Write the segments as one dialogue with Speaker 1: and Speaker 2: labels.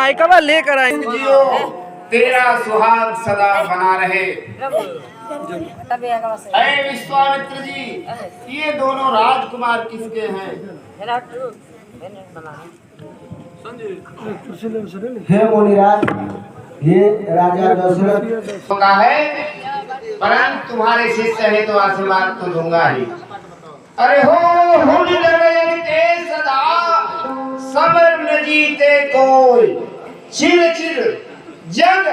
Speaker 1: माइकवा लेकर आएंगे।
Speaker 2: जियो तेरा सुहाग सदा बना रहे। अरे विश्वामित्र जी, ये दोनों राजकुमार किसके हैं?
Speaker 3: हे मुनिराज, ये राजा दशरथ
Speaker 2: का है, परंतु तुम्हारे शिष्य है तो आशीर्वाद तो दूंगा ही। अरे हो ते सदा समर न जीते कोई, चिर चिर जग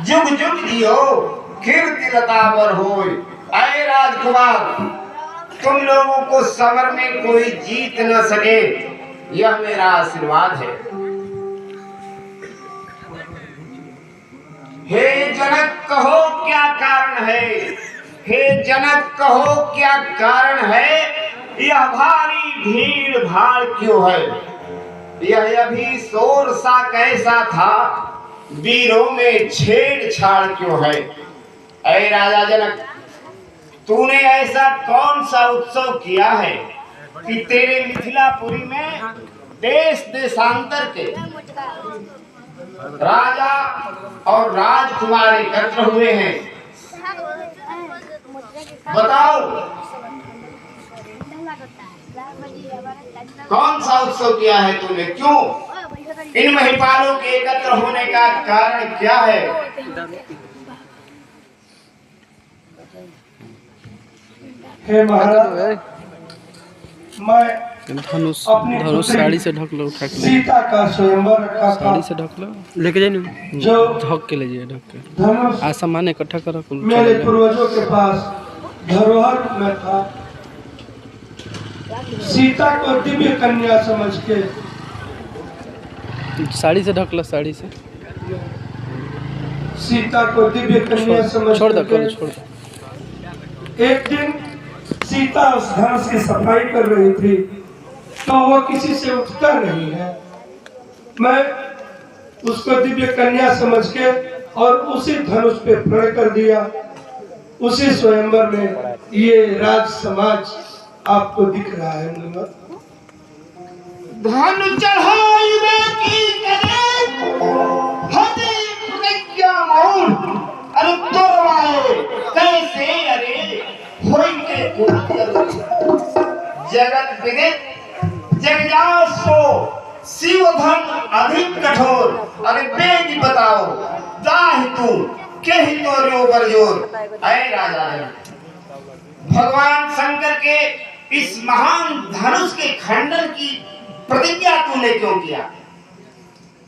Speaker 2: जुग जुग जियो कीर्ति लता पर होय। अरे राजकुमार, तुम लोगों को समर में कोई जीत न सके, यह मेरा आशीर्वाद है। हे जनक, कहो क्या कारण है? हे जनक, कहो क्या कारण है? यह भारी भीड़ भाड़ क्यों है? यह अभी शोर सा कैसा था, वीरों में छेड़छाड़ क्यों है? ऐ राजा जनक, तूने ऐसा कौन सा उत्सव किया है कि तेरे मिथिलापुरी में देश देशांतर के राजा और राजकुमार एकत्र हुए हैं? बताओ, कौन सा उत्सव किया है तूने? क्यों? इन महिपालों के एकत्र होने का कारण क्या है?
Speaker 3: हे महाराज, मैं
Speaker 1: धनुष साड़ी से ढक लो, उठा के
Speaker 3: सीता का स्वयंवर रखा था।
Speaker 1: साड़ी से ढक लो, लेके जाइए,
Speaker 3: जो
Speaker 1: ढक के लीजिए, ढक के।
Speaker 3: धनुष
Speaker 1: आज सामान इकट्ठा करो,
Speaker 3: मेरे पूर्वजों के पास धरोहर में था। सीता को दिव्य कन्या समझ के
Speaker 1: साड़ी से ढक लो, साड़ी से।
Speaker 3: सीता को दिव्य कन्या समझ
Speaker 1: छोड़ दो,
Speaker 3: के
Speaker 1: छोड़ दो।
Speaker 3: एक दिन सीता उस धनुष की सफाई कर रही थी, तो वो किसी से उठता नहीं है। मैं उसको दिव्य कन्या समझ के और उसी धनुष पे प्रण कर दिया। उसी स्वयंवर में ये राज समाज आपको दिख रहा है।
Speaker 2: धन चढ़ाई की करे हदे प्रज्ञा मौन, अरे तोरवाए कैसे अरे होई के जगत विदित जगजासो शिव धन अधिक कठोर। अरे बेटी बताओ, जाहि तू के ही तोरियो बरजोर। ऐ राजा, भगवान शंकर के इस महान धनुष के खंडन की प्रतिज्ञा तूने क्यों किया?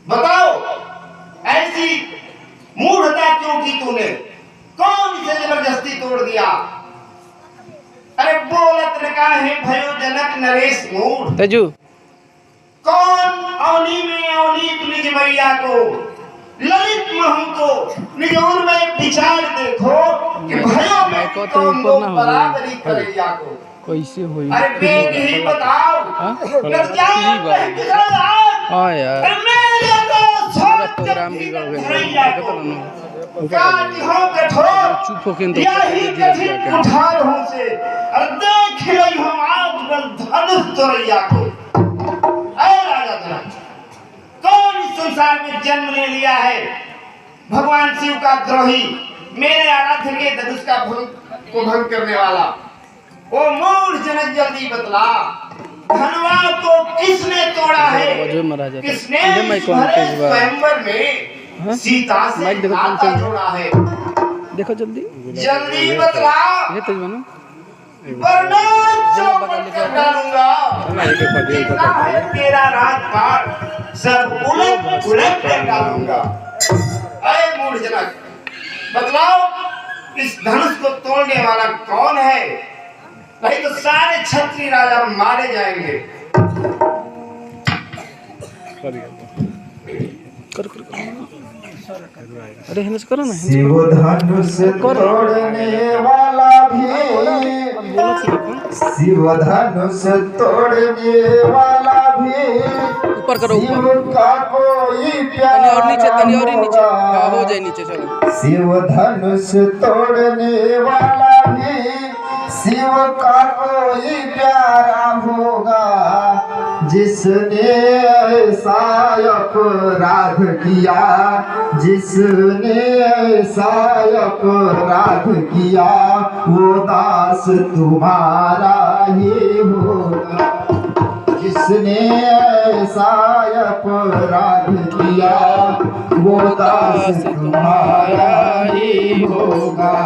Speaker 2: बताओ, ऐसी मूढ़ता क्यों की तूने? कौन इसे जबरदस्ती तोड़ दिया? अरे बोलत न काहे भयो जनक नरेश मूढ़।
Speaker 1: तेजू,
Speaker 2: कौन अवनी में अवनीत निज मैया को, ललित महू को निज उर में विचार देखो कि भयो में कौन दो बराबरी करैया को।
Speaker 1: कैसे हुई?
Speaker 2: अरे बेग ही बताओ,
Speaker 1: हाँ यार, पूरा प्रोग्राम बिगड़ गया। चुप होके
Speaker 2: उठार हूं से, अरे देख लई हम आज बल धनुष तोरैया को। ऐ राजा जनक, कौन इस संसार में जन्म ले लिया है भगवान शिव का द्रोही, मेरे आराध्य के धनुष का को भंग करने वाला? ओ मूढ़ जनक, जल्दी बतला, धनवा को किसने तोड़ा है? किसने स्वयंवर में सीता से नाता जोड़ा है?
Speaker 1: देखो जल्दी
Speaker 2: जल्दी बतला,
Speaker 1: ये तेज बनो,
Speaker 2: वरना चौपट कर डालूंगा। जितना है तेरा राजपाट सब उलट उलट कर डालूंगा। ऐ मूढ़ जनक, बतलाओ, इस धनुष को तोड़ने वाला कौन है? नहीं तो सारे क्षत्रिय राजा मारे जाएंगे।
Speaker 1: कर अरे हिंस करो ना।
Speaker 3: शिव धनुष तोड़ने वाला भी, शिव धनुष तोड़ने वाला भी,
Speaker 1: ऊपर करो,
Speaker 3: शिव का कोई प्यारा
Speaker 1: और नीचे, तनी और नीचे, हो जाए नीचे, चलो।
Speaker 3: शिव धनुष तोड़ने वाला भी, शिव का कोई प्यारा होगा,
Speaker 4: जिसने ऐसा अपराध किया, जिसने ऐसा अपराध किया, वो दास तुम्हारा ही होगा। जिसने ऐसा अपराध किया, वो दास तुम्हारा ही होगा।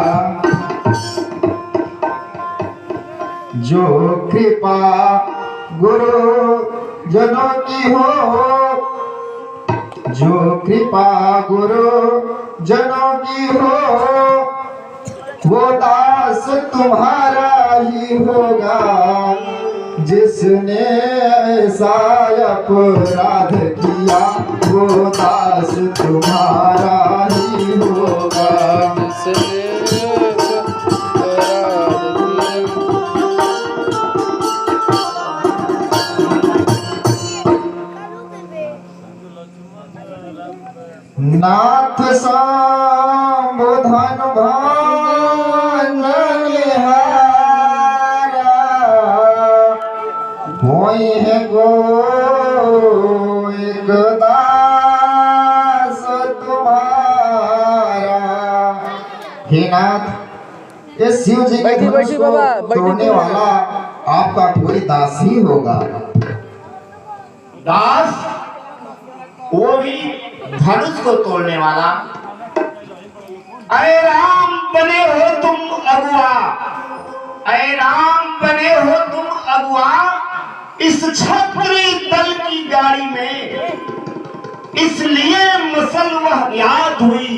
Speaker 4: जो कृपा गुरु जनों की हो, जो कृपा गुरु जनों की हो, वो दास तुम्हारा ही होगा। जिसने ऐसा अपराध किया, वो दास तुम्हारा ही होगा। नाथ संबोधन भान निहारा, होई है गो एक दास तुम्हारा। हे नाथ, ये शिव जी के धनुष को तोड़ने वाला आपका कोई दास ही होगा।
Speaker 2: दास, वो भी धनुष को तोड़ने वाला। अरे राम बने हो तुम अगुआ, अरे राम बने हो तुम अगुआ, इस क्षत्रिय दल की गाड़ी में। इसलिए मसल वह याद हुई,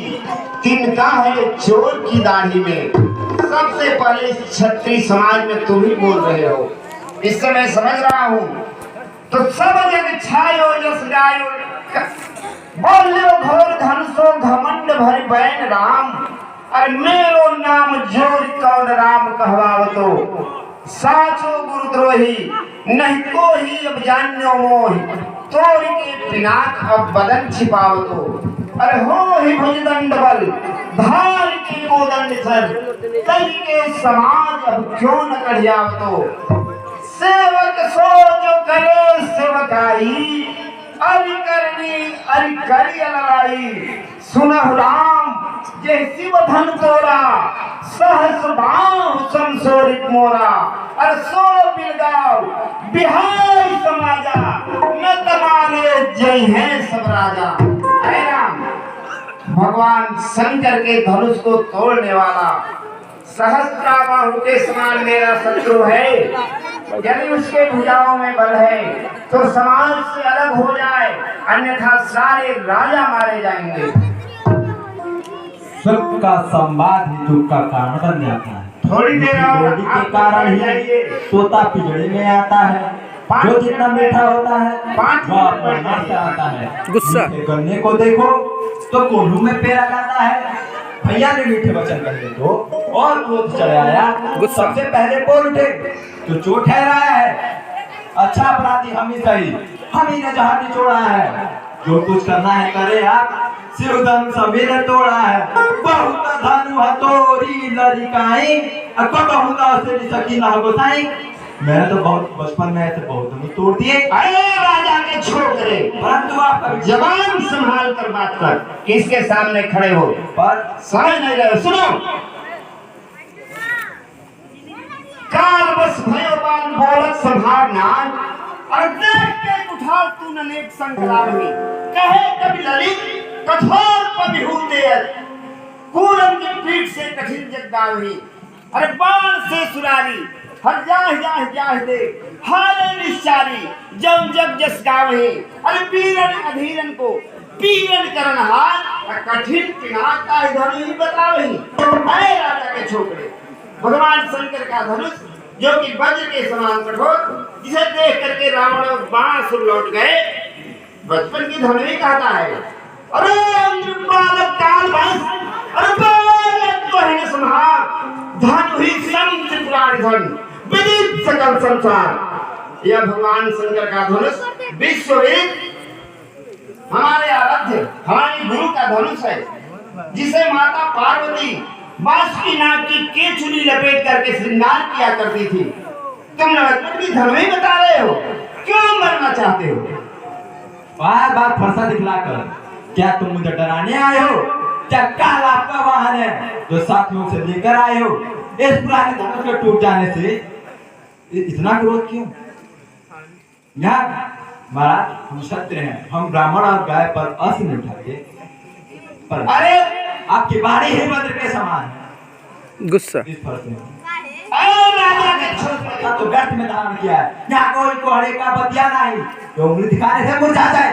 Speaker 2: तिनका है चोर की दाढ़ी में। सबसे पहले इस क्षत्रिय समाज में तुम ही बोल रहे हो, इससे मैं समझ रहा हूं। तो सब जग छायो जस गायो, बोलो घोर धनुषो घमंड भर बैन राम। अरे मेरो नाम जोर कौन राम कहवावतो, साचो गुरुद्रोही नहीं को ही अब जान्यो मोहि, तोड़ के पिनाक अब बदन छिपावतो। अरे हो ही भुजदंड बल धार के कोदंड सर, कई के समाज अब क्यों न कढ़ियावतो। सेवक सो जो करे सेवकाई, अरि करनी अरि करी लड़ाई। सुनहु राम जे शिव धन तोरा, सहस बाहु संसोरित मोरा। अरे सो बिलगाओ बिहार समाजा, न तमारे जय है सब राजा। अरे राम, भगवान शंकर के धनुष को तोड़ने वाला सहस्त्राबाहु के समान मेरा शत्रु है। यदि उसके भुजाओं में बल है तो समाज से अलग हो जाए, अन्यथा सारे राजा मारे जाएंगे।
Speaker 5: सुख का संवाद ही दुख का कारण बन जाता है।
Speaker 2: थोड़ी देर और
Speaker 5: के कारण ही तोता पिजड़ी में आता है। जो जितना मीठा होता है वह अपना नाश आता है।
Speaker 1: गुस्सा
Speaker 5: गन्ने को देखो तो कोल्हू में पेरा जाता है। भैया ने मीठे वचन कहे तो और क्रोध चढ़ आया, सबसे पहले बोल उठे तो जो ठहराया है। अच्छा अपराधी हम ही सही, हम ही ने जहाँ निचोड़ा है। जो कुछ करना है करे आप, शिवधन समीर तोड़ा है। बहुत धनु हथौड़ी लड़िकाई, बहुत से सकी ना गोसाई। मैंने तो बहुत बचपन में ऐसे बहुत धनु तोड़ दिए।
Speaker 2: अरे राजा के छोकरे,
Speaker 5: परंतु आप
Speaker 2: जबान संभाल कर बात कर, किसके सामने खड़े हो
Speaker 5: पर
Speaker 2: समझ नहीं रहे। सुनो, काल बस भयो बाल बोलत संभावना, और देख के उठा तू अनेक संकलाव में। कहे कभी ललित कठोर पबिहूते, कूलम की पीठ से कठिन जगदावी। अरे बाण से सुरारी हर जाह दे, हारे निश्चारी जम जग जस गावे। अरे पीरन अधीरन को पीरन करन हार, कठिन पिनाक का धनुष ही बतावे। अरे राजा के छोकरे, भगवान शंकर का धनुष जो कि वज्र के समान कठोर, जिसे देख करके रावण और बाणासुर लौट गए, बचपन की धनु ही कहता है। अरे बालक काल बस, अरे बालक तो है संहार, धनु ही सम त्रिपुरारी धन, विदित सकल संसार। यह भगवान शंकर का धनुष विश्ववेद हमारे आराध्य हमारे गुरु का धनुष है, जिसे माता पार्वती बांस की नाक की केचुली लपेट करके श्रृंगार किया करती थी। तुम नवरत्न की धर्म ही बता रहे हो, क्यों मरना चाहते हो?
Speaker 5: बार बार फरसा दिखलाकर क्या तुम मुझे डराने आए हो? क्या काल आपका वाहन है जो साथियों से लेकर आए हो? इस पुराने धनुष के टूट जाने से इतना क्रोध क्यों? महाराज हम सत्य हैं, हम ब्राह्मण और गाय पर अस नहीं उठाते, पर
Speaker 2: अरे
Speaker 5: आपकी बाणी ही वज्र के समान है।
Speaker 1: गुस्सा
Speaker 5: इस फरसे राजा ने छोटा तो व्यर्थ में धारण किया है। यहाँ कोई कोहरे का बतिया नहीं तो उंगली दिखाने से मुरझा जाए।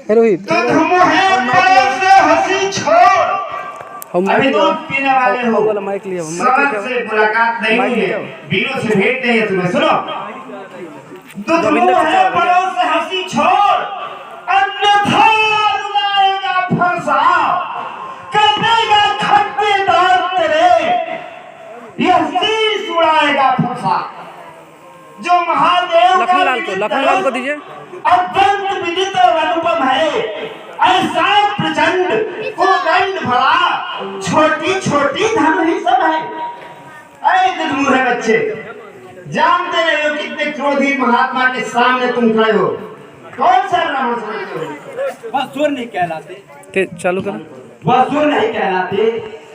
Speaker 1: रोहित
Speaker 2: दूध मुहे बड़े से हंसी छोड़।
Speaker 1: हम
Speaker 2: अभी दूध पीने वाले हो,
Speaker 1: वाला माइक लिया
Speaker 2: समझ से मुलाकात नहीं हुई है, वीरों से भेंट नहीं है तुम्हें। सुनो, दूध मुहे बड़े से हंसी छोड़, अन्यथा रुलाएगा फरसा, कटेगा खट्टेदार तेरे, यह शीश उड़ाएगा फरसा। जो महादेव
Speaker 1: लखनलाल को दीजिए।
Speaker 2: अत्यंत विदित और अनुपम है, ऐसा प्रचंड कोदंड भरा, छोटी छोटी धन ही सब है। ऐ दुधमुहे बच्चे, जानते नहीं हो कितने क्रोधी महात्मा के सामने तुम खड़े हो। कौन सा ब्राह्मण समझते हो?
Speaker 5: वह सुर नहीं कहलाते।
Speaker 1: चालू करो।
Speaker 5: वह सुर नहीं कहलाते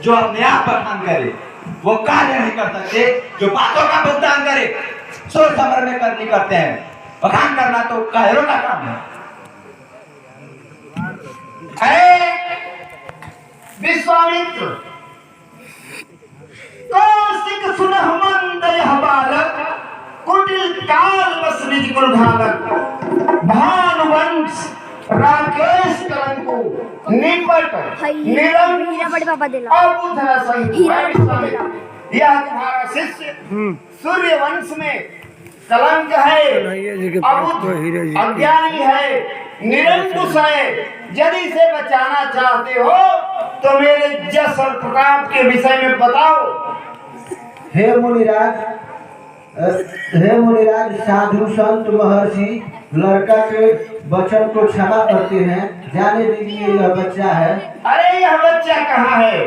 Speaker 5: जो अपने आप बखान करे, वो कार्य नहीं कर सकते जो बातों का भुगतान करे। सोच समझ में करनी करते हैं, बखान करना तो कायरों का काम है।
Speaker 2: विश्वामित्र कौशिक सुनह मंद यह बालक, कुटिल काल बस निज कुल घालक। भानुवंश राकेश कलंको निपट निरंकुश अबुध रसंग। यह तुम्हारा शिष्य सूर्य वंश में कलंक है, अबुध अज्ञानी है, निरंकुश है। यदि इसे बचाना चाहते हो तो मेरे जस और प्रताप के विषय में बताओ।
Speaker 6: हे मुनिराज, साधु संत महर्षि लड़का के वचन को क्षमा करते हैं, जाने दीजिए यह बच्चा है।
Speaker 2: अरे यह बच्चा कहाँ है?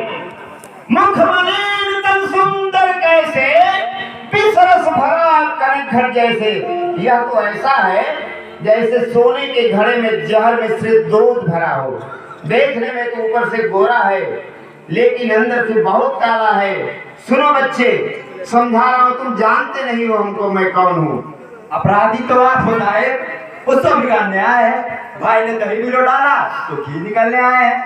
Speaker 2: मुख मलिन तन सुंदर कैसे, पिसरस भरा कनक जैसे। यह तो ऐसा है जैसे सोने के घड़े में जहर मिश्रित दूध भरा हो। देखने में तो ऊपर से गोरा है लेकिन अंदर से बहुत काला है। सुनो बच्चे, समझा रहा हूँ, तुम जानते नहीं हो हमको मैं कौन हूँ।
Speaker 5: अपराधी तो आप हो जाए, उसको बिगाड़ने आए हैं। भाई ने दही मिलो डाला तो घी निकलने आए हैं।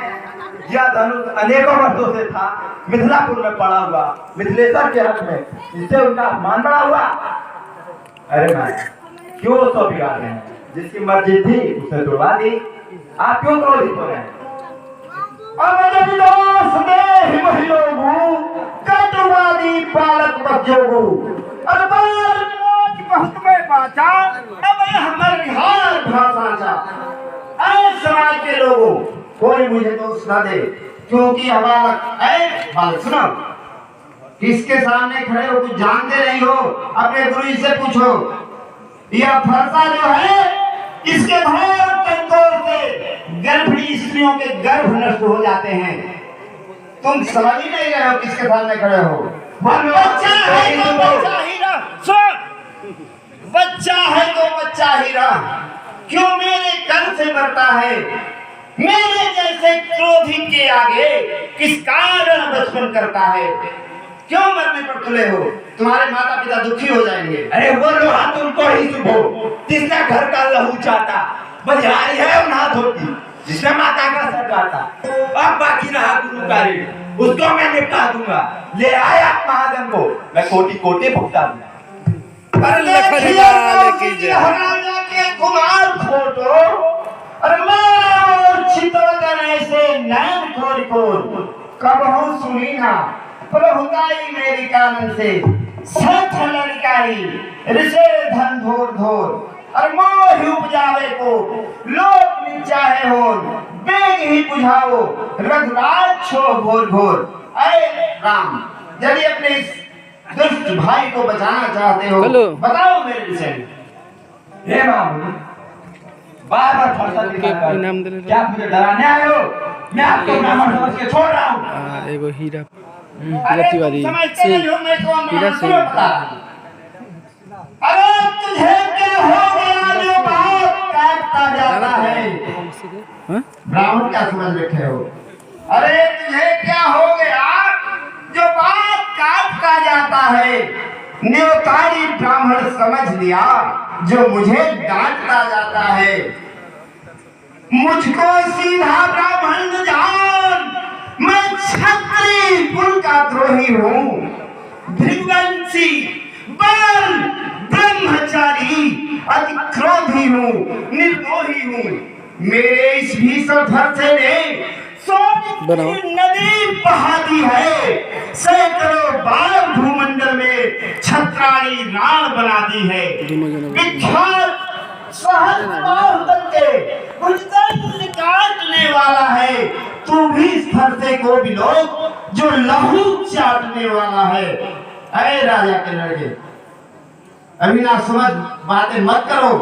Speaker 5: यह धनुष अनेकों वर्षों से था मिथिलापुर में पड़ा हुआ, मिथिलेश्वर के हक में, इससे उनका अपमान बढ़ा हुआ। अरे भाई क्यों उसको बिगाड़ रहे हैं? जिसकी मर्जी थी उसे तोड़वा दी, आप क्यों क्रोधित हो रहे हैं? पालक बच्चों
Speaker 2: समाज के लोगों कोई मुझे दोष न दे, क्योंकि बालक सुनो, किसके सामने खड़े हो? कुछ जानते नहीं हो? अपने गुरु से पूछो। यह फरसा जो है, इसके घोर कंट्रोल से गर्भिणी स्त्रियों के गर्भ नष्ट हो जाते हैं। तुम समझ ही नहीं रहे हो किसके सामने खड़े हो। बच्चा है तो बच्चा ही रह, सुन, बच्चा है तो बच्चा ही रह। क्यों मेरे कर से मरता है? मेरे जैसे क्रोधी के आगे किस कारण बचपन करता है? क्यों मरने पर तुले हो? तुम्हारे माता पिता दुखी हो जाएंगे।
Speaker 5: अरे वो लोहा तुमको ही सुबह, जिसने घर का लहू चाटा, बलिहारी है उन हाथ होती, जिसने माता का सर काटा। अब बाकी रहा गुरु का ऋण, उसको मैं निपटा दूंगा। ले आया महाजन को, मैं कोटि कोटि भुगता दूंगा।
Speaker 2: महाराजा के कुमार फोटो, अरे चितवदन ऐसे नैन खोर खोर, कबहू सुनी ना प्रभुताई मेरी कानन से। सच लड़काई ऋषे धन धोर धोर, और मोह उपजावे को लोक निचाहे हो। बेग ही बुझाओ रघुराज छो भोर भोर। ऐ राम, यदि अपने इस दुष्ट भाई को बचाना चाहते हो बताओ मेरे विषय में।
Speaker 5: हे मामू, बार बार फरसा दिखाकर क्या मुझे डराने आए हो? मैं आपको ब्राह्मण समझ के छोड़ रहा हूँ।
Speaker 1: एगो हीरा
Speaker 2: अरे तुम
Speaker 1: तिवारी
Speaker 2: समझते नहीं हो मैं कौन
Speaker 1: पीला
Speaker 2: ब्राह्मण
Speaker 1: सिंह।
Speaker 2: तुम्हें बता रहा हूं। अरे तुझे क्या हो गया जो बात काटता जाता है?
Speaker 1: हाँ?
Speaker 2: ब्राह्मण क्या समझ रखे हो? अरे तुझे क्या हो गया जो बात काटता जाता है? न्योतारी ब्राह्मण समझ लिया जो मुझे डांटता जाता है। मुझको सीधा ब्राह्मण न जान, मैं क्षत्रिय कुल का द्रोही हूँ, भृगवंशी, बल, ब्रह्मचारी, अति क्रोधी हूँ, निर्मोही हूँ। मेरे इस भीषण भरसे ने सोने की नदी बहा दी है, सैकड़ों बार भूमंडल में छत्राणी राण बना दी है। विख्यात सहस्त्रबाहु बनके उजगल काटने वाला है, तू भी इस फरसे को बिलो जो लहू चाटने वाला है। अरे राजा के लड़के, अभी ना समझ बातें मत करो।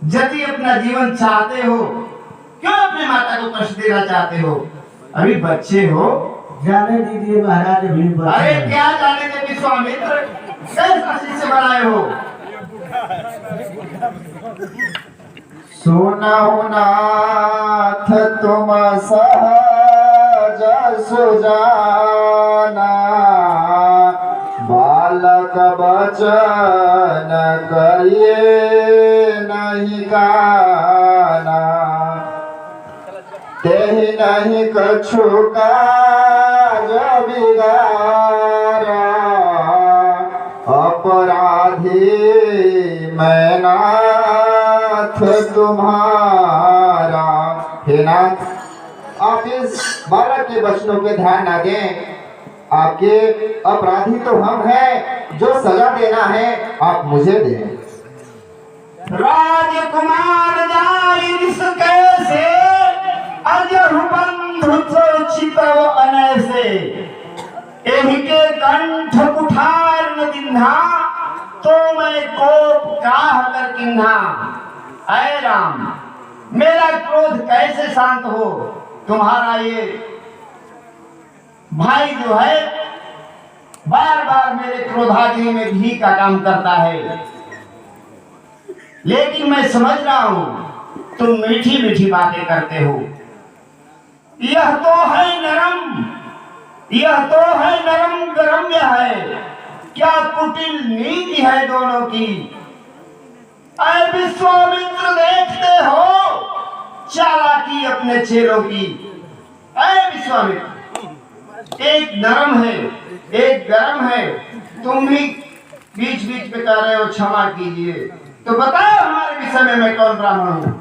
Speaker 2: यदि अपना जीवन चाहते हो, क्यों अपने माता को कष्ट देना चाहते हो? अभी बच्चे हो।
Speaker 6: जाने दीजिए महाराज, अभी
Speaker 2: अरे क्या जाने दे विश्वामित्र, कैसा शिष्य बनाए हो?
Speaker 4: सुनहु नाथ तुम सहज सुजाना, बालक बचन करिए नहीं गाना, तेहि नहीं कछु काज बिगारा, अपराधी मैं नाथ तुम्हारा। हे नाथ, आप इस बालक के वचनों पे ध्यान न दें। आपके अपराधी तो हम हैं, जो सजा देना है आप मुझे दें।
Speaker 2: राजकुमार जाइस कैसे, अजहु बंधु चितव अनैसे, एहि के कंठ कुठार न दिन्हा, तो मैं कोप काह कर किन्हा। ऐ राम, मेरा क्रोध कैसे शांत हो? तुम्हारा ये भाई जो है बार बार मेरे क्रोधाग्नि में घी का काम करता है, लेकिन मैं समझ रहा हूं तुम मीठी मीठी बातें करते हो। यह तो है नरम, यह तो है नरम गरम्य है, क्या कुटिल नीति है दोनों की। ऐ विश्वामित्र, देखते हो चालाकी अपने चेलों की। ऐ विश्वामित्र, एक नरम है एक गरम है, तुम भी बीच बीच में कह रहे हो क्षमा कीजिए। तो बताओ हमारे विषय में मैं कौन ब्राह्मण हूँ?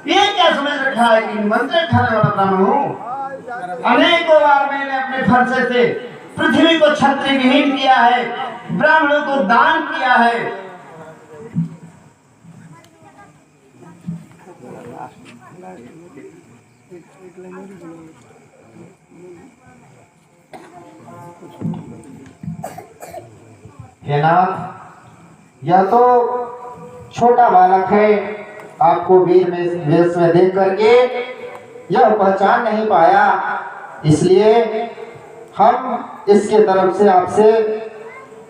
Speaker 2: ये क्या समझ रखा है कि मंत्र खाने वाला ब्राह्मण हूँ? अनेकों बार मैंने अपने फरसे से पृथ्वी को छत्री विहीन किया है, ब्राह्मणों को दान किया है।
Speaker 4: हे नाथ, यह तो छोटा बालक है, आपको वीर में वेश में देख करके यह पहचान नहीं पाया, इसलिए हम इसके तरफ से आपसे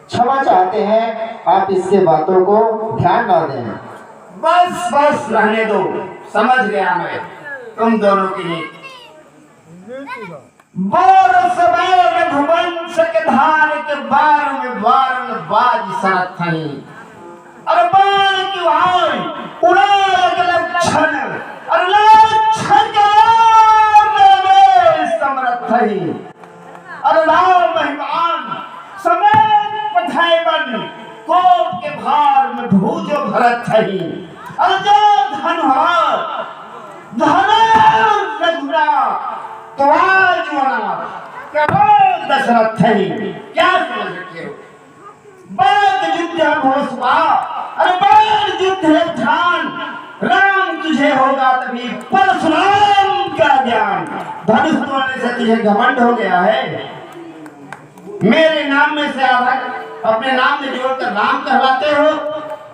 Speaker 4: क्षमा चाहते हैं। आप इसके बातों को ध्यान न दें।
Speaker 2: बस बस रहने दो, समझ गया मैं तुम दोनों की नीति। रघुवंश के धार के बार में बारन बाज साथ थी, अरे बाण की वाण उड़ा लक्षण, अरे लक्षण के समर्थ थी, अरे राम महिमान समेत पठाए बन कोप के भार में भूजो भरत थी, अरे जो धनुहार रघुरा तो आज दशरथ थी। क्या समझ रखे हो? बात युद्ध घोषवा, अरे बात युद्ध ध्यान, राम तुझे होगा तभी परशुराम का ज्ञान। धनुष तोड़ने से तुझे घमंड हो गया है, मेरे नाम में से आधा अपने नाम में जोड़कर राम कहलाते हो,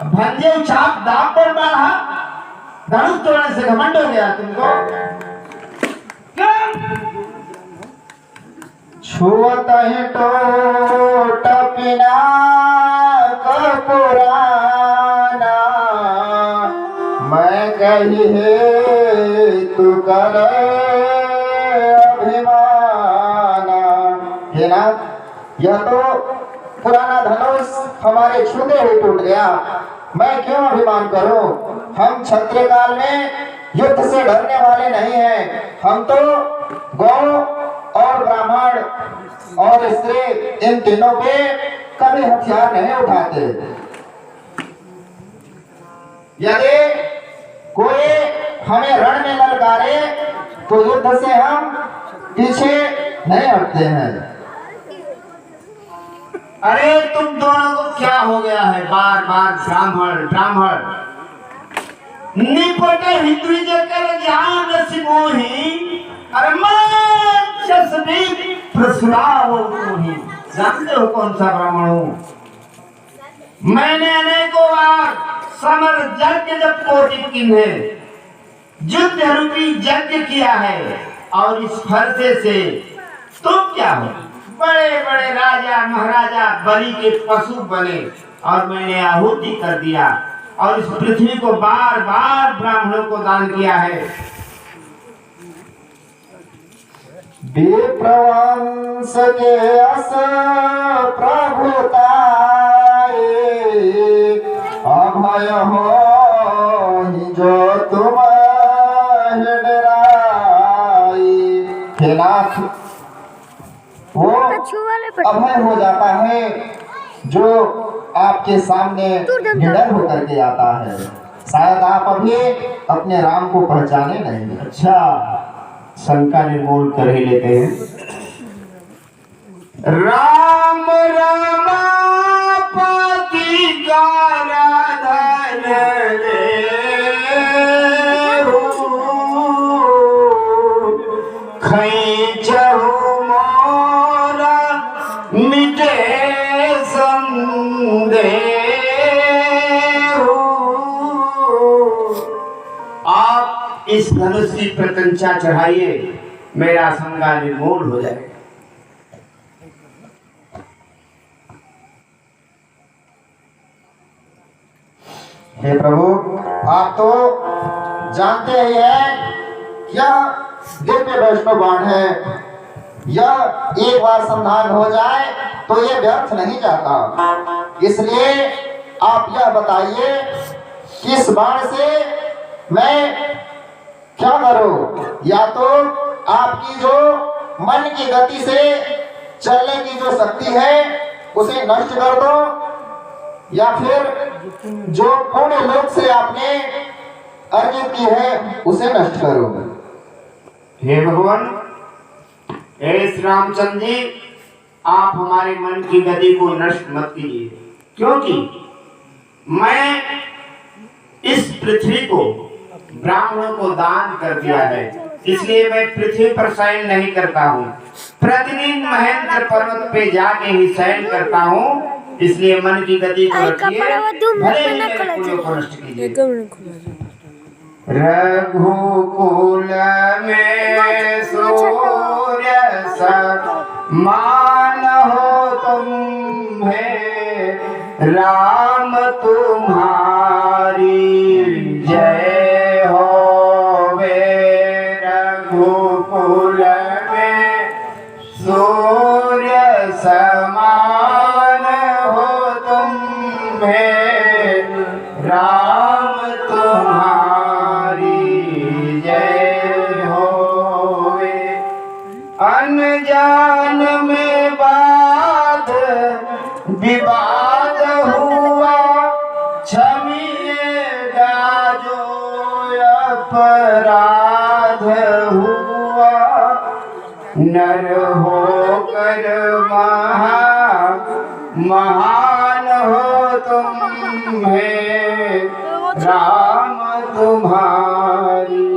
Speaker 2: भंजे छाप दाम पर बढ़ा, धनुष तोड़ने से घमंड हो गया तुमको।
Speaker 4: छुअत ही टोट पिना पुराना, मैं कही है तू कर अभिमाना। हे नाथ, यह तो पुराना धनुष हमारे छूते हुए टूट गया, मैं क्यों अभिमान करूं? हम क्षत्रिय काल में युद्ध से डरने वाले नहीं हैं। हम तो गौ और ब्राह्मण और स्त्री इन तीनों पे कभी हथियार नहीं उठाते। यदि कोई हमें रण में ललकारे तो युद्ध से हम पीछे नहीं हटते हैं।
Speaker 2: अरे तुम दोनों को क्या हो गया है? बार बार ब्राह्मण ब्राह्मण निपटे हिंदू जकर ज्ञान सिमोही, अरे चश्मी प्रसुराव मोही। जानते हो कौन सा ब्राह्मण हूँ? मैंने अनेकों बार समर यज्ञ जब कोटि किन्हे युद्ध रूपी यज्ञ किया है, और इस फरसे से तुम क्या हो? बड़े बड़े राजा महाराजा बलि के पशु बने, और मैंने आहुति कर दिया, और इस पृथ्वी को बार बार ब्राह्मणों को दान किया है।
Speaker 4: विप्रवंश के अस प्रभुताए, अभय हो जो तुम डराई। हे नाथ, वो अभय हो जाता है जो आपके सामने निडर होकर के आता है। शायद आप अभी अपने राम को पहचाने नहीं।
Speaker 2: अच्छा, शंका निर्मूल कर ही लेते हैं। राम रमापति का राधन ले खैचहु मोरा मिटे आप इस धनुष की प्रत्यंचा चढ़ाइए, मेरा शंका निर्मूल हो जाए।
Speaker 4: हे प्रभु, आप तो जानते ही हैं यह दिव्य वैष्णव बाण है। यह एक बार संधान हो जाए तो यह व्यर्थ नहीं जाता। इसलिए आप यह बताइए, इस बाण से मैं क्या करूं? या तो आपकी जो मन की गति से चलने की जो शक्ति है उसे नष्ट कर दो, या फिर जो पुण्य लोक से आपने अर्जित की है उसे नष्ट करो।
Speaker 2: हे भगवान, हे श्री रामचंद्र जी, आप हमारे मन की गति को नष्ट मत कीजिए, क्योंकि मैं इस पृथ्वी को ब्राह्मणों को दान कर दिया है, इसलिए मैं पृथ्वी पर शयन नहीं करता हूँ। प्रतिदिन महेंद्र पर्वत पे जाके ही शयन करता हूँ, इसलिए मन की गति को रखिए, भले ही मेरे पुण्यों को नष्ट कीजिए। रघुकुल में सूर्य समान हो तुम्हें, राम तुम्हारी जय होवे। रघुकुल में सूर्य समान हो तुम्हें, राम तुम्हारी जय होवे। अनजान में बात विवाद हुआ, क्षमिएगा जो अपराध हुआ। नर होकर महान हो तुम्हें, राम तुम्हारी